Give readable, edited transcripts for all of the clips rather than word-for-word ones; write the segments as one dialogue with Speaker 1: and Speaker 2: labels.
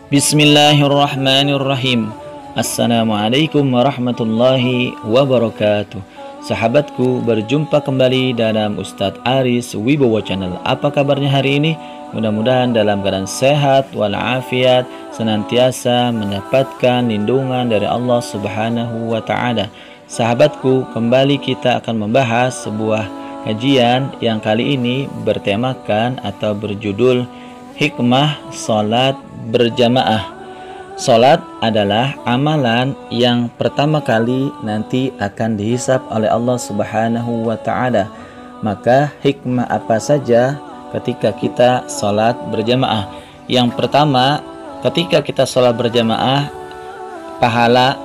Speaker 1: Bismillahirrahmanirrahim. Assalamualaikum warahmatullahi wabarakatuh. Sahabatku, berjumpa kembali dalam Ustadz Aris Wibowo Channel. Apa kabarnya hari ini? Mudah-mudahan dalam keadaan sehat walafiat, senantiasa mendapatkan lindungan dari Allah Subhanahu wa Ta'ala. Sahabatku, kembali kita akan membahas sebuah kajian yang kali ini bertemakan atau berjudul hikmah salat berjamaah. Salat adalah amalan yang pertama kali nanti akan dihisab oleh Allah Subhanahu wa Ta'ala. Maka hikmah apa saja ketika kita salat berjamaah? Yang pertama, ketika kita salat berjamaah, pahala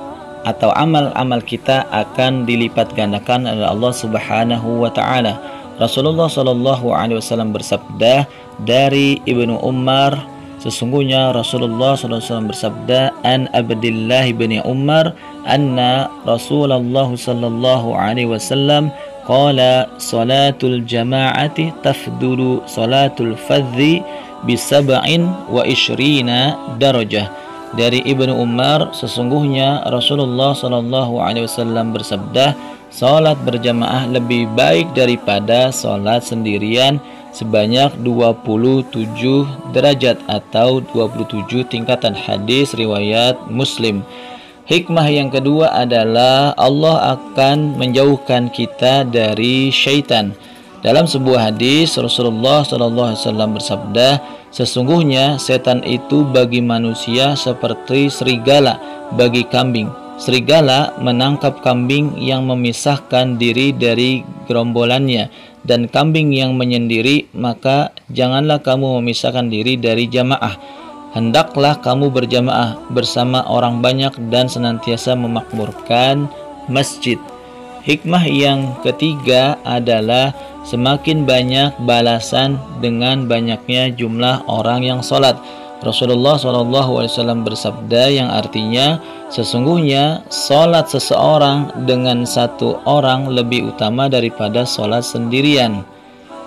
Speaker 1: atau amal-amal kita akan dilipat gandakan oleh Allah Subhanahu wa Ta'ala. Rasulullah Shallallahu Alaihi Wasallam bersabda dari Ibnu Umar, sesungguhnya Rasulullah SAW bersabda, an Abdillah bin Umar anna Rasulullah sallallahu alaihi wasallam qala salatul jama'ati tafdulu salatul fadhi bi 27 darajah. Dari Ibnu Umar, sesungguhnya Rasulullah sallallahu alaihi wasallam bersabda, salat berjamaah lebih baik daripada salat sendirian sebanyak 27 derajat atau 27 tingkatan. Hadis riwayat Muslim. Hikmah yang kedua adalah Allah akan menjauhkan kita dari syaitan. Dalam sebuah hadis Rasulullah SAW bersabda, sesungguhnya setan itu bagi manusia seperti serigala bagi kambing. Serigala menangkap kambing yang memisahkan diri dari gerombolannya, dan kambing yang menyendiri, maka janganlah kamu memisahkan diri dari jamaah. Hendaklah kamu berjamaah bersama orang banyak dan senantiasa memakmurkan masjid. Hikmah yang ketiga adalah semakin banyak balasan dengan banyaknya jumlah orang yang sholat. Rasulullah SAW bersabda yang artinya, sesungguhnya sholat seseorang dengan satu orang lebih utama daripada sholat sendirian.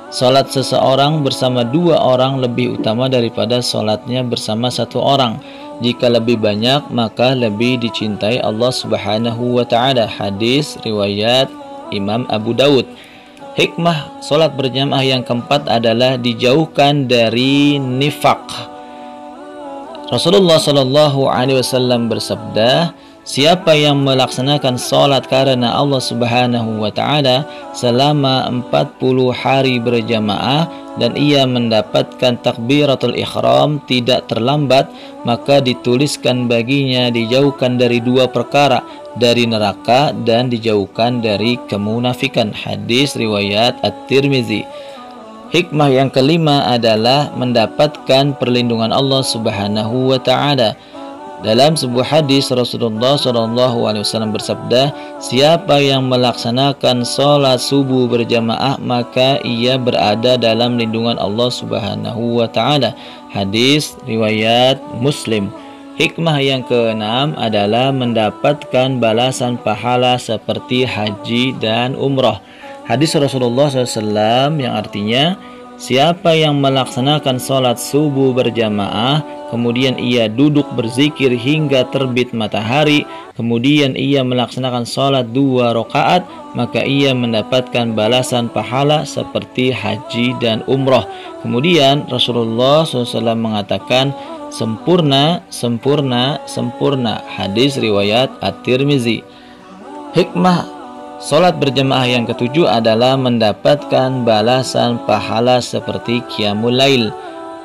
Speaker 1: Sholat seseorang bersama dua orang lebih utama daripada sholatnya bersama satu orang. Jika lebih banyak, maka lebih dicintai Allah Subhanahu wa Ta'ala. Hadis riwayat Imam Abu Dawud. Hikmah sholat berjamaah yang keempat adalah dijauhkan dari nifaq. Rasulullah Shallallahu Alaihi Wasallam bersabda, siapa yang melaksanakan salat karena Allah Subhanahu wa Ta'ala selama 40 hari berjamaah dan ia mendapatkan takbiratul ihram tidak terlambat, maka dituliskan baginya dijauhkan dari dua perkara, dari neraka dan dijauhkan dari kemunafikan. Hadis riwayat At-Tirmizi. Hikmah yang kelima adalah mendapatkan perlindungan Allah Subhanahu wa Ta'ala. Dalam sebuah hadis Rasulullah SAW bersabda, siapa yang melaksanakan sholat subuh berjamaah maka ia berada dalam lindungan Allah Subhanahu wa Ta'ala. Hadis riwayat Muslim. Hikmah yang keenam adalah mendapatkan balasan pahala seperti haji dan umrah. Hadis Rasulullah SAW yang artinya, siapa yang melaksanakan sholat subuh berjamaah, kemudian ia duduk berzikir hingga terbit matahari, kemudian ia melaksanakan sholat 2 rakaat, maka ia mendapatkan balasan pahala seperti haji dan umrah. Kemudian Rasulullah SAW mengatakan, sempurna, sempurna, sempurna. Hadis riwayat At-Tirmizi. Hikmah salat berjamaah yang ketujuh adalah mendapatkan balasan pahala seperti qiyamul lail.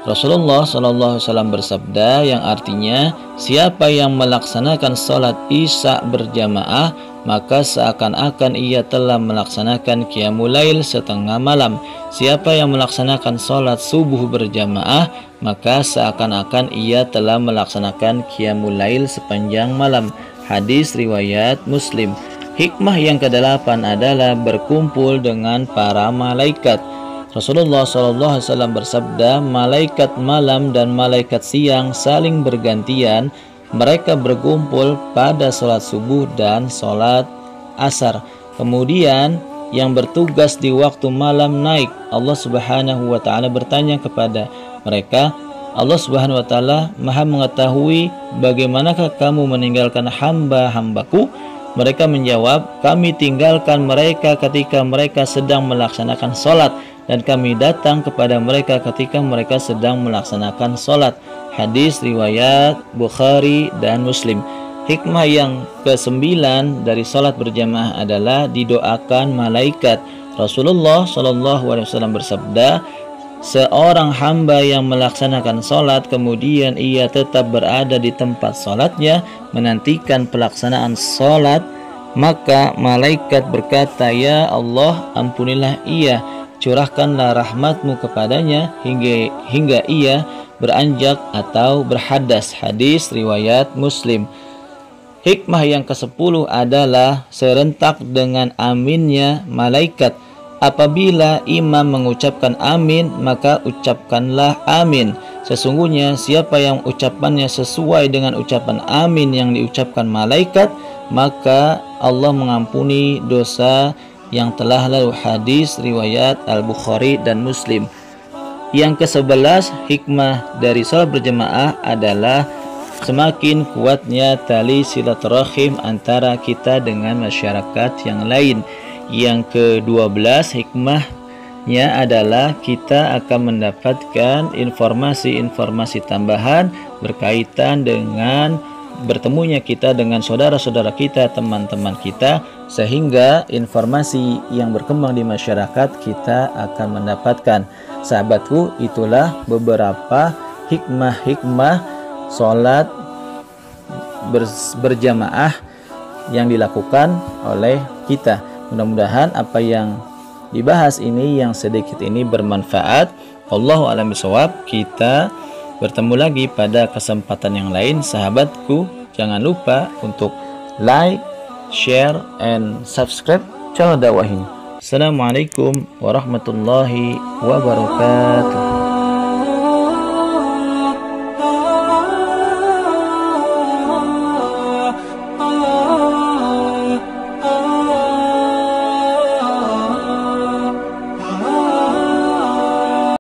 Speaker 1: Rasulullah SAW bersabda yang artinya, siapa yang melaksanakan salat isya berjamaah, maka seakan-akan ia telah melaksanakan qiyamul lail setengah malam. Siapa yang melaksanakan salat subuh berjamaah, maka seakan-akan ia telah melaksanakan qiyamul lail sepanjang malam. Hadis riwayat Muslim. Hikmah yang kedelapan adalah berkumpul dengan para malaikat. Rasulullah SAW bersabda, malaikat malam dan malaikat siang saling bergantian. Mereka berkumpul pada sholat subuh dan sholat asar. Kemudian yang bertugas di waktu malam naik. Allah Subhanahu wa Ta'ala bertanya kepada mereka, Allah Subhanahu wa taala Maha mengetahui bagaimanakah kamu meninggalkan hamba-hambaku. Mereka menjawab, kami tinggalkan mereka ketika mereka sedang melaksanakan sholat, dan kami datang kepada mereka ketika mereka sedang melaksanakan sholat. Hadis riwayat Bukhari dan Muslim. Hikmah yang ke-9 dari sholat berjamaah adalah didoakan malaikat. Rasulullah SAW bersabda, seorang hamba yang melaksanakan sholat kemudian ia tetap berada di tempat sholatnya menantikan pelaksanaan sholat, maka malaikat berkata, ya Allah, ampunilah ia, curahkanlah rahmatmu kepadanya hingga ia beranjak atau berhadas. Hadis riwayat Muslim. Hikmah yang ke-10 adalah serentak dengan aminnya malaikat. Apabila imam mengucapkan amin, maka ucapkanlah amin. Sesungguhnya siapa yang ucapannya sesuai dengan ucapan amin yang diucapkan malaikat, maka Allah mengampuni dosa yang telah lalu. Hadis riwayat Al-Bukhari dan Muslim. Yang ke-11 hikmah dari sholat berjamaah adalah semakin kuatnya tali silaturahim antara kita dengan masyarakat yang lain. Yang ke-12 hikmahnya adalah kita akan mendapatkan informasi-informasi tambahan berkaitan dengan bertemunya kita dengan saudara-saudara kita, teman-teman kita, sehingga informasi yang berkembang di masyarakat kita akan mendapatkan. Sahabatku, itulah beberapa hikmah-hikmah sholat berjamaah yang dilakukan oleh kita. Mudah-mudahan apa yang dibahas ini, yang sedikit ini, bermanfaat. Wallahu a'lam bishawab. Kita bertemu lagi pada kesempatan yang lain. Sahabatku, jangan lupa untuk like, share, and subscribe channel dakwah ini. Assalamualaikum warahmatullahi wabarakatuh.